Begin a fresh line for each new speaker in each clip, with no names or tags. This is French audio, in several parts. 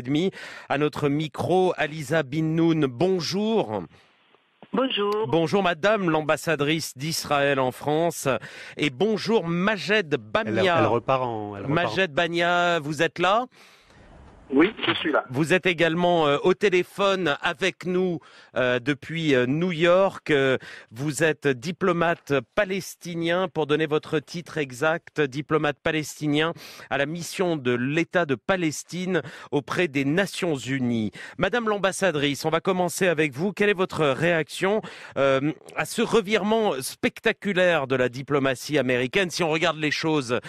10h30. À notre micro, Aliza Bin-Noun, bonjour.
Bonjour.
Bonjour Madame l'ambassadrice d'Israël en France et bonjour Majed Bamia.
Elle repart.
Majed Bamia, vous êtes là ?
Oui, je suis là.
Vous êtes également au téléphone avec nous depuis New York. Vous êtes diplomate palestinien, pour donner votre titre exact, diplomate palestinien à la mission de l'État de Palestine auprès des Nations Unies. Madame l'ambassadrice, on va commencer avec vous. Quelle est votre réaction à ce revirement spectaculaire de la diplomatie américaine, si on regarde les choses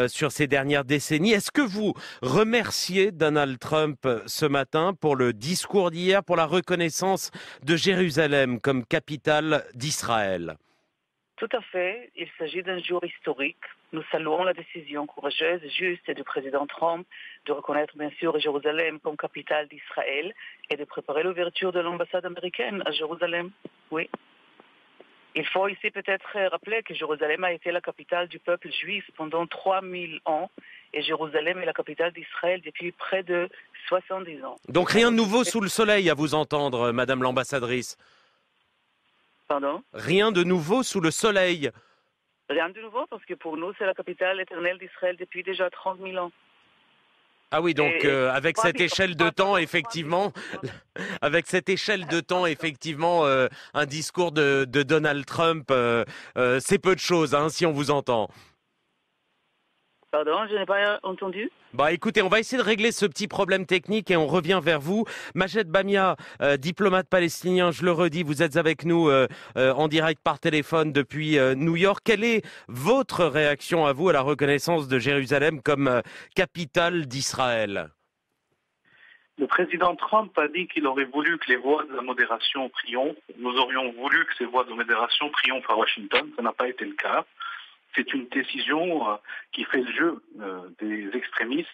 sur ces dernières décennies? Est-ce que vous remerciez Donald Trump ce matin pour le discours d'hier, pour la reconnaissance de Jérusalem comme capitale d'Israël?
Tout à fait. Il s'agit d'un jour historique. Nous saluons la décision courageuse et juste du président Trump de reconnaître bien sûr Jérusalem comme capitale d'Israël et de préparer l'ouverture de l'ambassade américaine à Jérusalem. Oui. Il faut ici peut-être rappeler que Jérusalem a été la capitale du peuple juif pendant 3000 ans et Jérusalem est la capitale d'Israël depuis près de 70 ans.
Donc rien de nouveau sous le soleil à vous entendre, Madame l'ambassadrice.
Pardon ?
Rien de nouveau sous le soleil.
Rien de nouveau parce que pour nous c'est la capitale éternelle d'Israël depuis déjà 30 000 ans.
Ah oui, donc avec cette échelle de temps, effectivement, un discours de Donald Trump, c'est peu de choses, hein, si on vous entend.
Pardon, je n'ai pas entendu.
Écoutez, on va essayer de régler ce petit problème technique et on revient vers vous. Majed Bamia, diplomate palestinien, je le redis, vous êtes avec nous en direct par téléphone depuis New York. Quelle est votre réaction à vous à la reconnaissance de Jérusalem comme capitale d'Israël ?
Le président Trump a dit qu'il aurait voulu que les voix de la modération triomphent. Nous aurions voulu que ces voix de modération triomphent à Washington. Ça n'a pas été le cas. C'est une décision qui fait le jeu des extrémistes,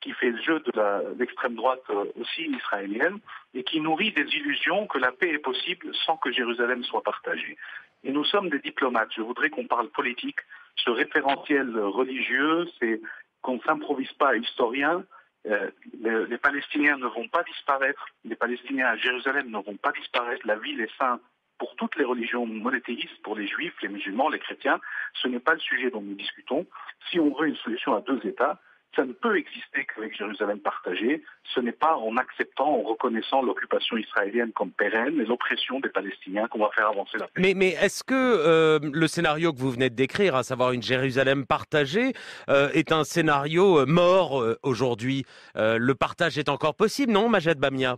qui fait le jeu de l'extrême droite aussi israélienne, et qui nourrit des illusions que la paix est possible sans que Jérusalem soit partagée. Et nous sommes des diplomates. Je voudrais qu'on parle politique. Ce référentiel religieux, c'est qu'on ne s'improvise pas historien. Les Palestiniens ne vont pas disparaître. Les Palestiniens à Jérusalem ne vont pas disparaître. La ville est sainte pour toutes les religions monothéistes, pour les juifs, les musulmans, les chrétiens. Ce n'est pas le sujet dont nous discutons. Si on veut une solution à deux États, ça ne peut exister qu'avec Jérusalem partagée. Ce n'est pas en acceptant, en reconnaissant l'occupation israélienne comme pérenne et l'oppression des Palestiniens qu'on va faire avancer la paix.
Mais est-ce que le scénario que vous venez de décrire, à savoir une Jérusalem partagée, est un scénario mort aujourd'hui ? Le partage est encore possible, non, Majed Bamia ?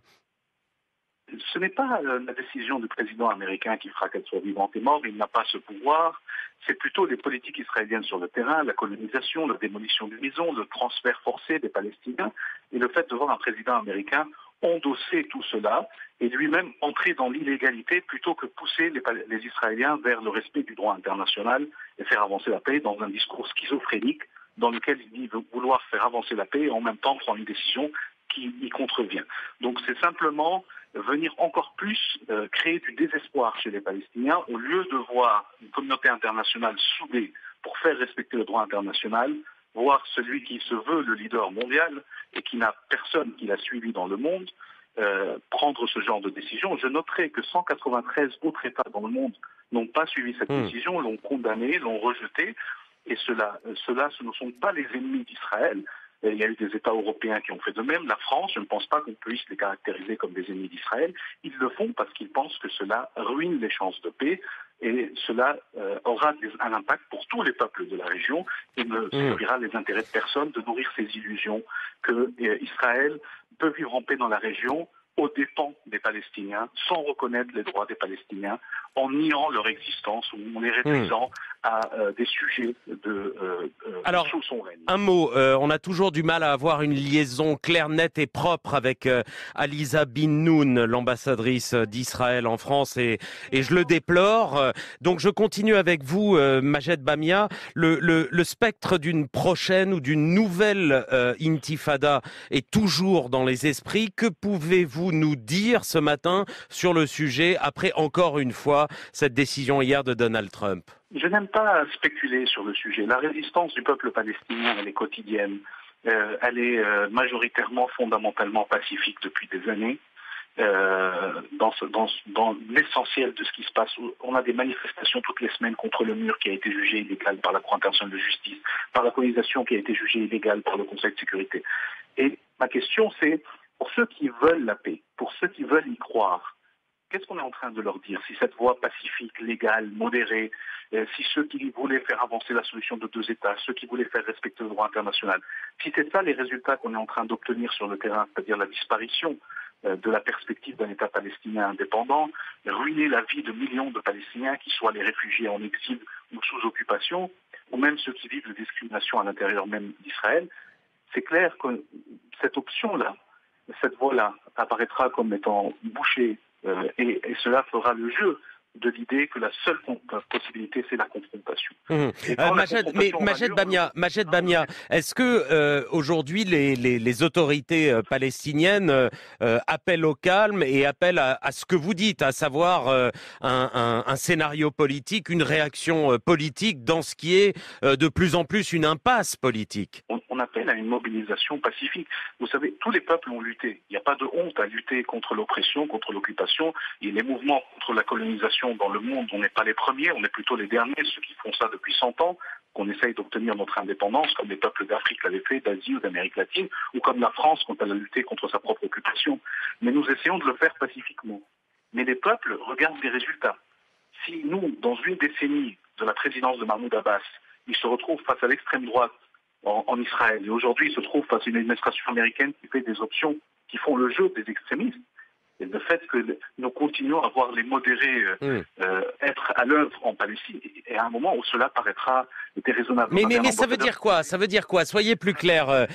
Ce n'est pas la décision du président américain qui fera qu'elle soit vivante et morte, il n'a pas ce pouvoir. C'est plutôt les politiques israéliennes sur le terrain, la colonisation, la démolition des maisons, le transfert forcé des Palestiniens, et le fait de voir un président américain endosser tout cela et lui-même entrer dans l'illégalité plutôt que pousser les Israéliens vers le respect du droit international et faire avancer la paix dans un discours schizophrénique dans lequel il dit vouloir faire avancer la paix et en même temps prendre une décision qui y contrevient. Donc c'est simplement venir encore plus créer du désespoir chez les Palestiniens au lieu de voir une communauté internationale soudée pour faire respecter le droit international, voir celui qui se veut le leader mondial et qui n'a personne qui l'a suivi dans le monde prendre ce genre de décision. Je noterai que 193 autres États dans le monde n'ont pas suivi cette décision, l'ont condamnée, l'ont rejetée, et ceux-là, ce ne sont pas les ennemis d'Israël. Il y a eu des États européens qui ont fait de même. La France, je ne pense pas qu'on puisse les caractériser comme des ennemis d'Israël. Ils le font parce qu'ils pensent que cela ruine les chances de paix et cela aura un impact pour tous les peuples de la région et ne servira les intérêts de personne de nourrir ces illusions que Israël peut vivre en paix dans la région aux dépens des Palestiniens, sans reconnaître les droits des Palestiniens, en niant leur existence ou en les réduisant à des sujets sous son règne.
Un mot, on a toujours du mal à avoir une liaison claire, nette et propre avec Aliza Bin-Noun, l'ambassadrice d'Israël en France, et je le déplore. Donc je continue avec vous, Majed Bamia. Le spectre d'une prochaine ou d'une nouvelle intifada est toujours dans les esprits. Que pouvez-vous nous dire ce matin sur le sujet, après encore une fois cette décision hier de Donald Trump ?
Je n'aime pas spéculer sur le sujet. La résistance du peuple palestinien, elle est quotidienne. Elle est majoritairement, fondamentalement pacifique depuis des années. Dans l'essentiel de ce qui se passe. On a des manifestations toutes les semaines contre le mur qui a été jugé illégal par la Cour internationale de justice, par la colonisation qui a été jugée illégale par le Conseil de sécurité. Et ma question, c'est, pour ceux qui veulent la paix, pour ceux qui veulent y croire, qu'est-ce qu'on est en train de leur dire? Si cette voie pacifique, légale, modérée, si ceux qui voulaient faire avancer la solution de 2 États, ceux qui voulaient faire respecter le droit international, si c'est ça les résultats qu'on est en train d'obtenir sur le terrain, c'est-à-dire la disparition de la perspective d'un État palestinien indépendant, ruiner la vie de millions de Palestiniens, qu'ils soient les réfugiés en exil ou sous occupation, ou même ceux qui vivent de discrimination à l'intérieur même d'Israël, c'est clair que cette option-là, cette voie-là, apparaîtra comme étant bouchée et cela fera le jeu de l'idée que la seule possibilité, c'est la confrontation.
Majed Bamia, est-ce que aujourd'hui les autorités palestiniennes appellent au calme et appellent à ce que vous dites, à savoir un scénario politique, une réaction politique dans ce qui est de plus en plus une impasse politique?
On appelle à une mobilisation pacifique. Vous savez, tous les peuples ont lutté. Il n'y a pas de honte à lutter contre l'oppression, contre l'occupation. Et les mouvements contre la colonisation dans le monde, on n'est pas les premiers, on est plutôt les derniers, ceux qui font ça depuis 100 ans, qu'on essaye d'obtenir notre indépendance, comme les peuples d'Afrique l'avaient fait, d'Asie ou d'Amérique latine, ou comme la France quand elle a lutté contre sa propre occupation. Mais nous essayons de le faire pacifiquement. Mais les peuples regardent des résultats. Si nous, dans une décennie de la présidence de Mahmoud Abbas, ils se retrouvent face à l'extrême droite en Israël, et aujourd'hui ils se trouvent face à une administration américaine qui fait des options qui font le jeu des extrémistes, et le fait que nous continuons à voir les modérés être à l'œuvre en Palestine, et à un moment où cela paraîtra déraisonnable.
Mais ça veut dire quoi? Ça veut dire quoi? Soyez plus clair,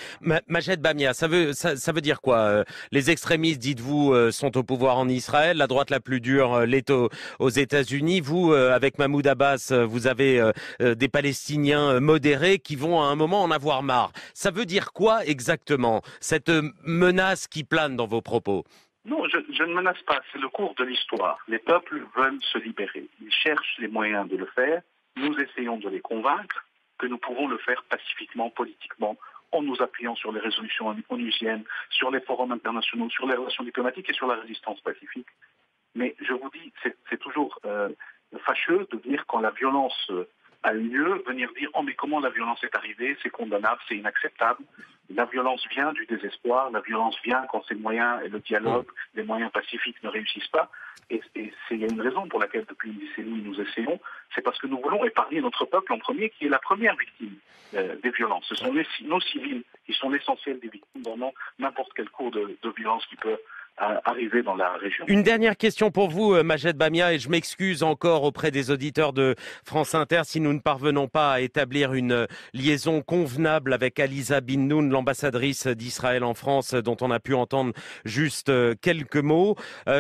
Majed Bamia. Ça veut dire quoi? Les extrémistes, dites-vous, sont au pouvoir en Israël. La droite la plus dure l'est aux États-Unis. Vous, avec Mahmoud Abbas, vous avez des Palestiniens modérés qui vont à un moment en avoir marre. Ça veut dire quoi exactement, cette menace qui plane dans vos propos?
Non, je ne menace pas, c'est le cours de l'histoire. Les peuples veulent se libérer. Ils cherchent les moyens de le faire. Nous essayons de les convaincre que nous pouvons le faire pacifiquement, politiquement, en nous appuyant sur les résolutions onusiennes, sur les forums internationaux, sur les relations diplomatiques et sur la résistance pacifique. Mais je vous dis, c'est toujours fâcheux de dire quand la violence a eu lieu, venir dire « Oh mais comment la violence est arrivée, c'est condamnable, c'est inacceptable ». La violence vient du désespoir, la violence vient quand ces moyens et le dialogue, les moyens pacifiques ne réussissent pas. Et il y a une raison pour laquelle depuis une décennie nous essayons, c'est parce que nous voulons épargner notre peuple en premier, qui est la première victime des violences. Ce sont nos civils qui sont l'essentiel des victimes dans n'importe quel cours de violence qui peut arriver dans la région.
Une dernière question pour vous, Majed Bamia, et je m'excuse encore auprès des auditeurs de France Inter si nous ne parvenons pas à établir une liaison convenable avec Aliza Bin Noun, l'ambassadrice d'Israël en France, dont on a pu entendre juste quelques mots.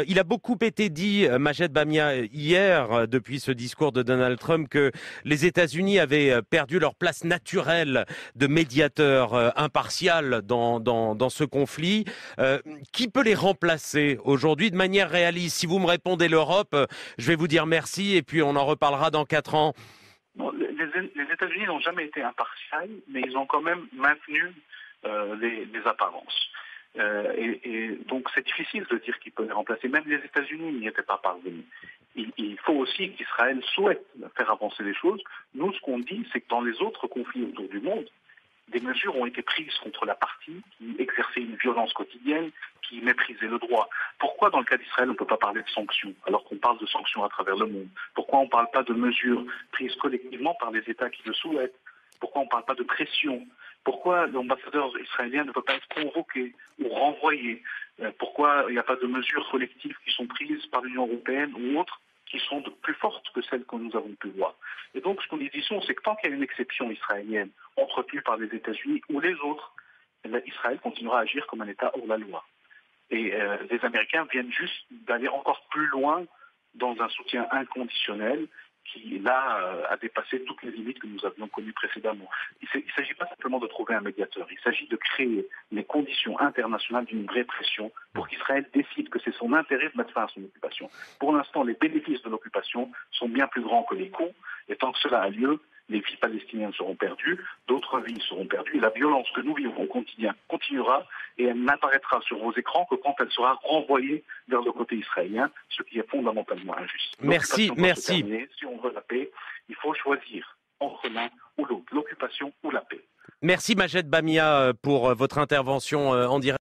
Il a beaucoup été dit, Majed Bamia, hier, depuis ce discours de Donald Trump, que les États-Unis avaient perdu leur place naturelle de médiateur impartial dans ce conflit. Qui peut les remplacer aujourd'hui de manière réaliste? Si vous me répondez l'Europe, je vais vous dire merci et puis on en reparlera dans 4 ans.
Non, les États-Unis n'ont jamais été impartials, mais ils ont quand même maintenu les apparences. Et donc c'est difficile de dire qui peut les remplacer. Même les États-Unis n'y étaient pas parvenus. Il faut aussi qu'Israël souhaite faire avancer les choses. Nous, ce qu'on dit, c'est que dans les autres conflits autour du monde, des mesures ont été prises contre la partie qui exerçait une violence quotidienne, qui méprisait le droit. Pourquoi dans le cas d'Israël on ne peut pas parler de sanctions alors qu'on parle de sanctions à travers le monde? Pourquoi on ne parle pas de mesures prises collectivement par les États qui le souhaitent? Pourquoi on ne parle pas de pression? Pourquoi l'ambassadeur israélien ne peut pas être convoqué ou renvoyé? Pourquoi il n'y a pas de mesures collectives qui sont prises par l'Union européenne ou autres qui sont plus fortes que celles que nous avons pu voir? Et donc ce qu'on dit ici, c'est que tant qu'il y a une exception israélienne entretenue par les États-Unis ou les autres, Israël continuera à agir comme un État hors la loi. Et les Américains viennent juste d'aller encore plus loin dans un soutien inconditionnel qui, là, a dépassé toutes les limites que nous avions connues précédemment. Il ne s'agit pas simplement de trouver un médiateur, il s'agit de créer les conditions internationales d'une vraie pression pour qu'Israël décide que c'est son intérêt de mettre fin à son occupation. Pour l'instant, les bénéfices de l'occupation sont bien plus grands que les coûts, et tant que cela a lieu, les vies palestiniennes seront perdues, d'autres vies seront perdues, et la violence que nous vivons au quotidien continuera, et elle n'apparaîtra sur vos écrans que quand elle sera renvoyée vers le côté israélien, ce qui est fondamentalement injuste.
Merci.
Si on veut la paix, il faut choisir entre l'un ou l'autre, l'occupation ou la paix.
Merci Majed Bamia pour votre intervention en direct.